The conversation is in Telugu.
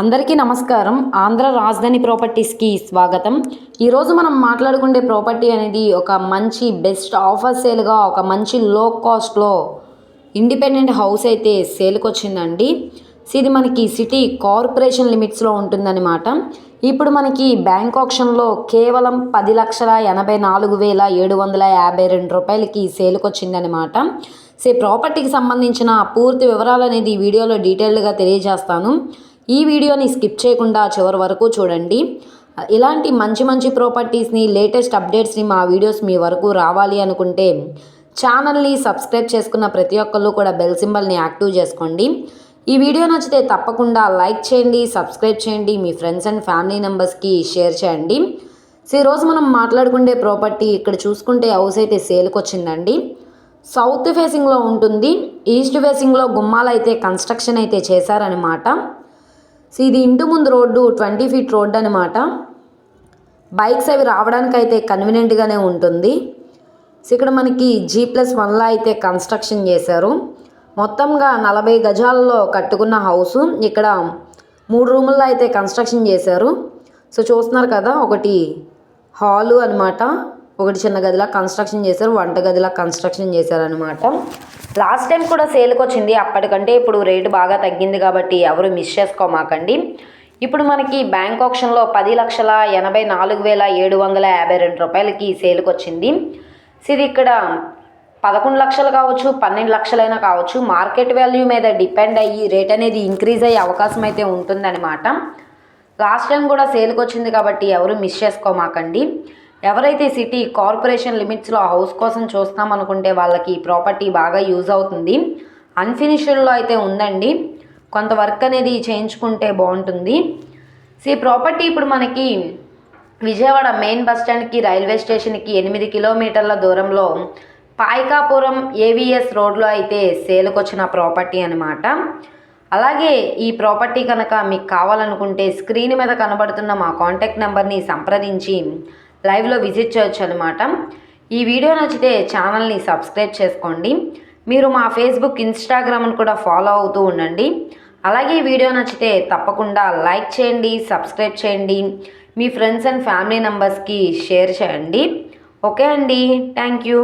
అందరికీ నమస్కారం. ఆంధ్ర రాజధాని ప్రాపర్టీస్కి స్వాగతం. ఈరోజు మనం మాట్లాడుకునే ప్రాపర్టీ అనేది ఒక మంచి బెస్ట్ ఆఫర్ సేల్గా ఒక మంచి లో కాస్ట్లో ఇండిపెండెంట్ హౌస్ అయితే సేల్కి వచ్చిందండి. ఇది మనకి సిటీ కార్పొరేషన్ లిమిట్స్లో ఉంటుందన్నమాట. ఇప్పుడు మనకి బ్యాంక్ ఆప్షన్లో కేవలం 10,84,752 రూపాయలకి సేల్కి వచ్చిందనమాట. ప్రాపర్టీకి సంబంధించిన పూర్తి వివరాలు అనేది ఈ వీడియోలో డీటెయిల్డ్గా తెలియజేస్తాను. ఈ వీడియోని స్కిప్ చేయకుండా చివరి వరకు చూడండి. ఇలాంటి మంచి మంచి ప్రాపర్టీస్ని లేటెస్ట్ అప్డేట్స్ని మా వీడియోస్ మీ వరకు రావాలి అనుకుంటే ఛానల్ని సబ్స్క్రైబ్ చేసుకున్న ప్రతి ఒక్కళ్ళు కూడా బెల్ సింబల్ని యాక్టివ్ చేసుకోండి. ఈ వీడియో నచ్చితే తప్పకుండా లైక్ చేయండి, సబ్స్క్రైబ్ చేయండి, మీ ఫ్రెండ్స్ అండ్ ఫ్యామిలీ మెంబర్స్కి షేర్ చేయండి. ఈరోజు మనం మాట్లాడుకునే ప్రాపర్టీ ఇక్కడ చూసుకుంటే హౌస్ అయితే సేల్కి వచ్చిందండి. సౌత్ ఫేసింగ్లో ఉంటుంది. ఈస్ట్ ఫేసింగ్లో గుమ్మాలు అయితే కన్స్ట్రక్షన్ అయితే చేశారనమాట. ఇది ఇంటి ముందు రోడ్డు 20 ఫీట్ రోడ్డు అనమాట. బైక్స్ అవి రావడానికి అయితే కన్వీనియంట్గానే ఉంటుంది. ఇక్కడ మనకి G+1లా అయితే కన్స్ట్రక్షన్ చేశారు. మొత్తంగా 40 గజాలలో కట్టుకున్న హౌసు. ఇక్కడ 3 రూముల్లో అయితే కన్స్ట్రక్షన్ చేశారు. చూస్తున్నారు కదా, ఒకటి హాలు అనమాట, ఒకటి చిన్న గదిలా కన్స్ట్రక్షన్ చేశారు, వంట గదిలా కన్స్ట్రక్షన్ చేశారనమాట. లాస్ట్ టైం కూడా సేల్కి వచ్చింది. అప్పటికంటే ఇప్పుడు రేటు బాగా తగ్గింది కాబట్టి ఎవరు మిస్ చేసుకోమాకండి. ఇప్పుడు మనకి బ్యాంక్ ఆప్షన్లో 10,84,752 రూపాయలకి సేల్కి వచ్చింది. ఇది ఇక్కడ 11 లక్షలు కావచ్చు, 12 లక్షలైనా కావచ్చు. మార్కెట్ వాల్యూ మీద డిపెండ్ అయ్యి రేట్ అనేది ఇంక్రీజ్ అయ్యే అవకాశం అయితే ఉంటుందన్నమాట. లాస్ట్ టైం కూడా సేల్కి వచ్చింది కాబట్టి ఎవరు మిస్ చేసుకోమాకండి. ఎవరైతే సిటీ కార్పొరేషన్ లిమిట్స్లో హౌస్ కోసం చూస్తామనుకుంటే వాళ్ళకి ఈ ప్రాపర్టీ బాగా యూజ్ అవుతుంది. అన్ఫినిష్డ్లో అయితే ఉందండి. కొంత వర్క్ అనేది చేయించుకుంటే బాగుంటుంది. ఈ ప్రాపర్టీ ఇప్పుడు మనకి విజయవాడ మెయిన్ బస్ స్టాండ్కి, రైల్వే స్టేషన్కి 8 కిలోమీటర్ల దూరంలో పాయకాపురం AVS రోడ్లో అయితే సేల్కి వచ్చిన ప్రాపర్టీ అనమాట. అలాగే ఈ ప్రాపర్టీ కనుక మీకు కావాలనుకుంటే స్క్రీన్ మీద కనబడుతున్న మా కాంటాక్ట్ నెంబర్ని సంప్రదించి లైవ్లో విజిట్ చేయొచ్చు అనమాట. ఈ వీడియో నచ్చితే ఛానల్ని సబ్స్క్రైబ్ చేసుకోండి. మీరు మా ఫేస్బుక్, ఇన్స్టాగ్రామ్ని కూడా ఫాలో అవుతూ ఉండండి. అలాగే ఈ వీడియో నచ్చితే తప్పకుండా లైక్ చేయండి, సబ్స్క్రైబ్ చేయండి, మీ ఫ్రెండ్స్ అండ్ ఫ్యామిలీ మెంబర్స్కి షేర్ చేయండి. ఓకే అండి, థ్యాంక్ యూ.